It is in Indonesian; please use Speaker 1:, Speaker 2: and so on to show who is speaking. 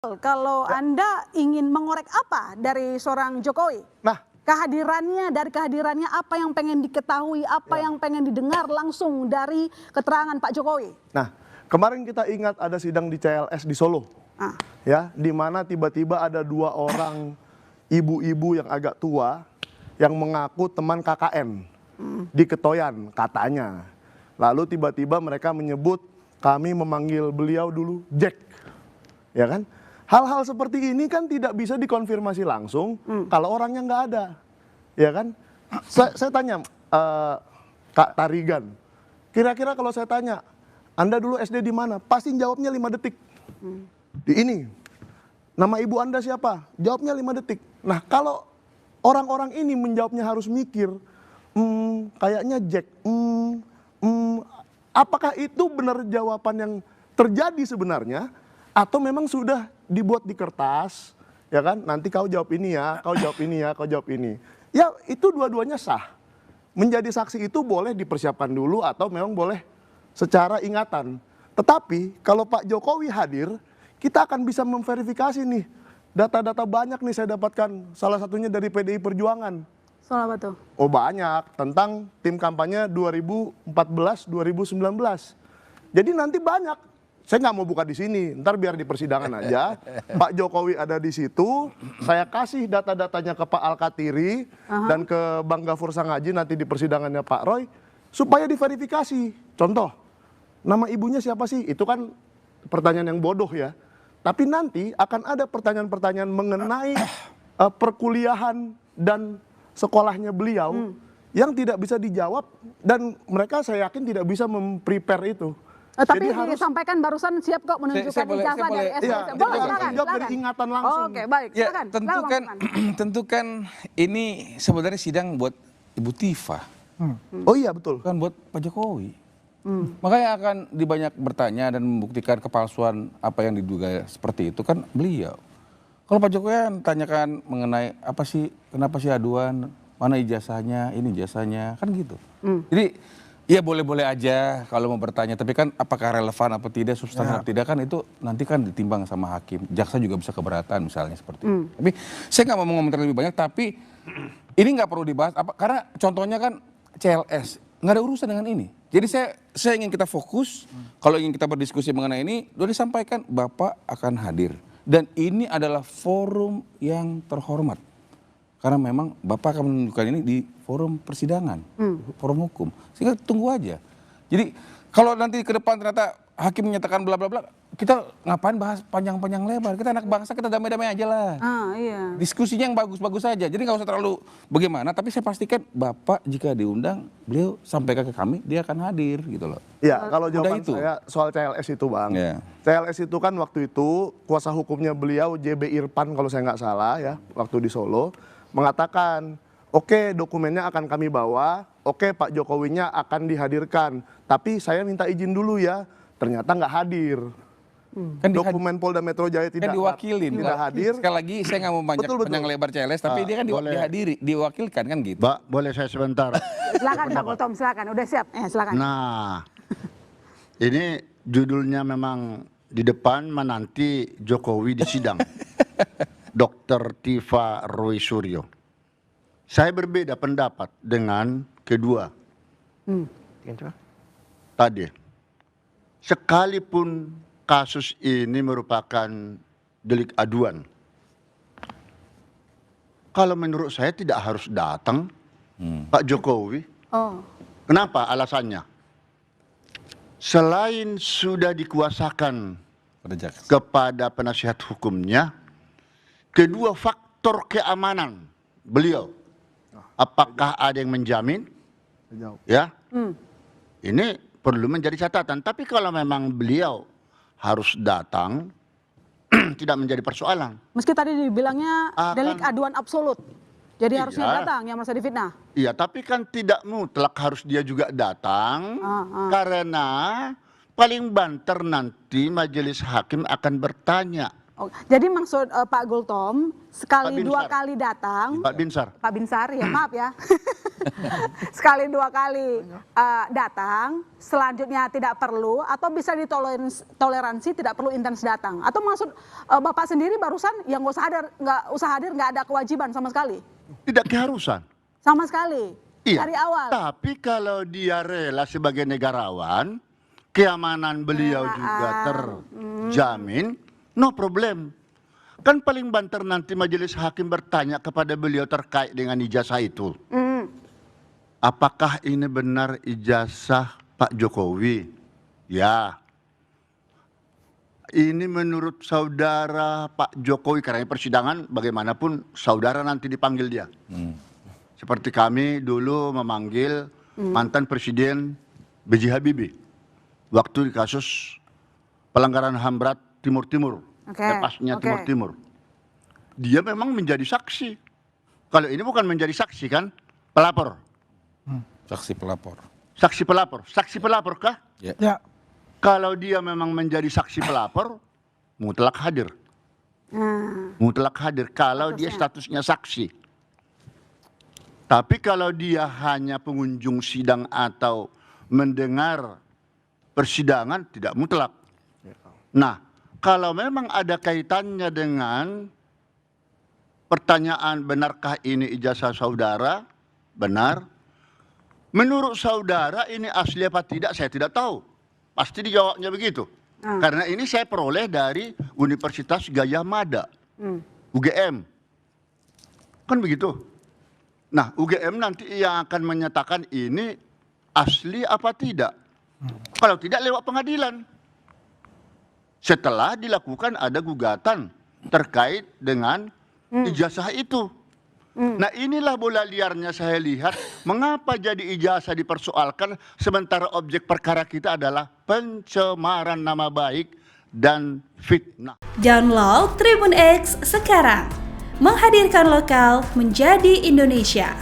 Speaker 1: Kalau Anda ingin mengorek apa dari seorang Jokowi?
Speaker 2: Nah,
Speaker 1: Dari kehadirannya apa yang pengen diketahui, apa yang pengen didengar langsung dari keterangan Pak Jokowi?
Speaker 2: nah, kemarin kita ingat ada sidang di CLS di Solo. Ya, di mana tiba-tiba ada 2 orang ibu-ibu yang agak tua yang mengaku teman KKN di Ketoyan katanya. Lalu tiba-tiba mereka menyebut kami memanggil beliau dulu Jack. Ya kan? Hal-hal seperti ini kan tidak bisa dikonfirmasi langsung kalau orangnya nggak ada, ya kan? Saya tanya Kak Tarigan, kira-kira kalau saya tanya, Anda dulu SD di mana? Pasti jawabnya 5 detik. Di ini, nama ibu Anda siapa? Jawabnya 5 detik. Nah kalau orang-orang ini menjawabnya harus mikir, kayaknya Jack, apakah itu benar jawaban yang terjadi sebenarnya? Atau memang sudah dibuat di kertas, ya kan? Nanti kau jawab ini ya, kau jawab ini ya, kau jawab ini. Ya itu dua-duanya sah. Menjadi saksi itu boleh dipersiapkan dulu atau memang boleh secara ingatan. Tetapi kalau Pak Jokowi hadir, kita akan bisa memverifikasi nih. Data-data banyak nih saya dapatkan, salah satunya dari PDI Perjuangan.
Speaker 1: Soal apa tuh?
Speaker 2: Oh banyak, tentang tim kampanye 2014-2019. Jadi nanti banyak. Saya nggak mau buka di sini, ntar biar di persidangan aja. Pak Jokowi ada di situ, saya kasih data-datanya ke Pak Alkatiri dan ke Bang Gafur Sangaji nanti di persidangannya Pak Roy, supaya diverifikasi. Contoh, nama ibunya siapa sih? Itu kan pertanyaan yang bodoh ya. Tapi nanti akan ada pertanyaan-pertanyaan mengenai perkuliahan dan sekolahnya beliau yang tidak bisa dijawab dan mereka saya yakin tidak bisa memprepare itu.
Speaker 1: Tapi disampaikan barusan siap kok menunjukkan ijazah dari SD.
Speaker 2: Iya,
Speaker 1: Boleh,
Speaker 2: silakan. Jawab dari ingatan langsung.
Speaker 1: Oke, baik.
Speaker 3: Ya,
Speaker 1: Silakan.
Speaker 3: tentu kan ini sebenarnya sidang buat Ibu Tifa.
Speaker 2: Oh iya betul.
Speaker 3: Bukan buat Pak Jokowi. Makanya akan dibanyak bertanya dan membuktikan kepalsuan apa yang diduga seperti itu kan beliau. Kalau Pak Jokowi kan tanyakan mengenai apa sih, kenapa sih aduan, mana ijazahnya, ini ijazahnya, kan gitu. Jadi ya boleh-boleh aja kalau mau bertanya, tapi kan apakah relevan apa tidak, substansi apa tidak kan itu nanti kan ditimbang sama hakim. Jaksa juga bisa keberatan misalnya seperti itu. Tapi saya nggak mau mengomentari lebih banyak, tapi ini nggak perlu dibahas, karena contohnya kan CLS, nggak ada urusan dengan ini. Jadi saya ingin kita fokus, kalau ingin kita berdiskusi mengenai ini, sudah disampaikan Bapak akan hadir. Dan ini adalah forum yang terhormat. Karena memang Bapak akan menunjukkan ini di forum persidangan, forum hukum. Sehingga tunggu aja. Jadi kalau nanti ke depan ternyata hakim menyatakan bla bla bla, kita ngapain bahas panjang-panjang lebar? Kita anak bangsa, kita damai-damai aja lah.
Speaker 1: Iya.
Speaker 3: Diskusinya yang bagus-bagus aja. Jadi nggak usah terlalu bagaimana. Tapi saya pastikan Bapak jika diundang, beliau sampaikan ke kami, dia akan hadir gitu loh.
Speaker 2: Ya, kalau jawaban
Speaker 3: itu
Speaker 2: saya soal CLS itu Bang.
Speaker 3: Ya.
Speaker 2: CLS itu kan waktu itu kuasa hukumnya beliau JB Irfan kalau saya nggak salah ya, waktu di Solo. Mengatakan, oke dokumennya akan kami bawa, oke Pak Jokowinya akan dihadirkan, tapi saya minta izin dulu ya, ternyata nggak hadir.
Speaker 3: Kan
Speaker 2: Dokumen Polda Metro Jaya tidak hadir.
Speaker 3: Sekali lagi saya nggak mau panjang lebar CLS, tapi dia kan diwakilkan kan gitu.
Speaker 4: Mbak, boleh saya sebentar?
Speaker 1: Silakan Pak Gultom, silakan. Udah siap? Silakan.
Speaker 4: Nah, ini judulnya memang di depan menanti Jokowi di sidang. Dr. Tifa Roy Suryo. Saya berbeda pendapat dengan kedua. Tadi, sekalipun kasus ini merupakan delik aduan, kalau menurut saya tidak harus datang Pak Jokowi. Kenapa alasannya? Selain sudah dikuasakan kepada penasihat hukumnya, kedua faktor keamanan beliau, apakah ada yang menjamin? Ya, ini perlu menjadi catatan. Tapi kalau memang beliau harus datang, tidak menjadi persoalan.
Speaker 1: Meski tadi dibilangnya delik aduan absolut, jadi harusnya datang yang merasa difitnah.
Speaker 4: Iya, tapi kan tidak mutlak harus dia juga datang, karena paling banter nanti majelis hakim akan bertanya.
Speaker 1: Jadi maksud Pak Gultom sekali dua kali datang.
Speaker 4: Pak Binsar.
Speaker 1: Pak Binsar ya, maaf ya. Sekali 2 kali datang, selanjutnya tidak perlu, atau bisa ditoleransi tidak perlu intens datang. Atau maksud Bapak sendiri barusan yang nggak usah hadir, nggak ada kewajiban sama sekali?
Speaker 4: Tidak keharusan.
Speaker 1: Sama sekali,
Speaker 4: Iya.
Speaker 1: dari awal.
Speaker 4: Tapi kalau dia rela sebagai negarawan, keamanan beliau juga terjamin, no problem. Kan paling banter nanti majelis hakim bertanya kepada beliau terkait dengan ijazah itu. Apakah ini benar ijazah Pak Jokowi? Ya. Ini menurut saudara Pak Jokowi, karena persidangan bagaimanapun saudara nanti dipanggil dia. Seperti kami dulu memanggil mantan Presiden B.J. Habibie. Waktu di kasus pelanggaran HAM berat Timur-Timur. Lepasnya Timur-Timur. Dia memang menjadi saksi. Kalau ini bukan menjadi saksi kan? Pelapor.
Speaker 3: Saksi pelapor.
Speaker 4: Saksi pelapor. Saksi pelapor kah?
Speaker 3: Ya.
Speaker 4: Kalau dia memang menjadi saksi pelapor, mutlak hadir. Mutlak hadir kalau dia statusnya saksi. Tapi kalau dia hanya pengunjung sidang atau mendengar persidangan, tidak mutlak. Nah, kalau memang ada kaitannya dengan pertanyaan benarkah ini ijazah saudara, benar. Menurut saudara ini asli apa tidak, saya tidak tahu. Pasti dijawabnya begitu. Karena ini saya peroleh dari Universitas Gadjah Mada, UGM. Kan begitu. Nah, UGM nanti yang akan menyatakan ini asli apa tidak. Kalau tidak lewat pengadilan. Setelah dilakukan ada gugatan terkait dengan ijazah itu. Nah, inilah bola liarnya saya lihat. Mengapa jadi ijazah dipersoalkan sementara objek perkara kita adalah pencemaran nama baik dan fitnah.
Speaker 5: Download Tribun X sekarang. Menghadirkan lokal menjadi Indonesia.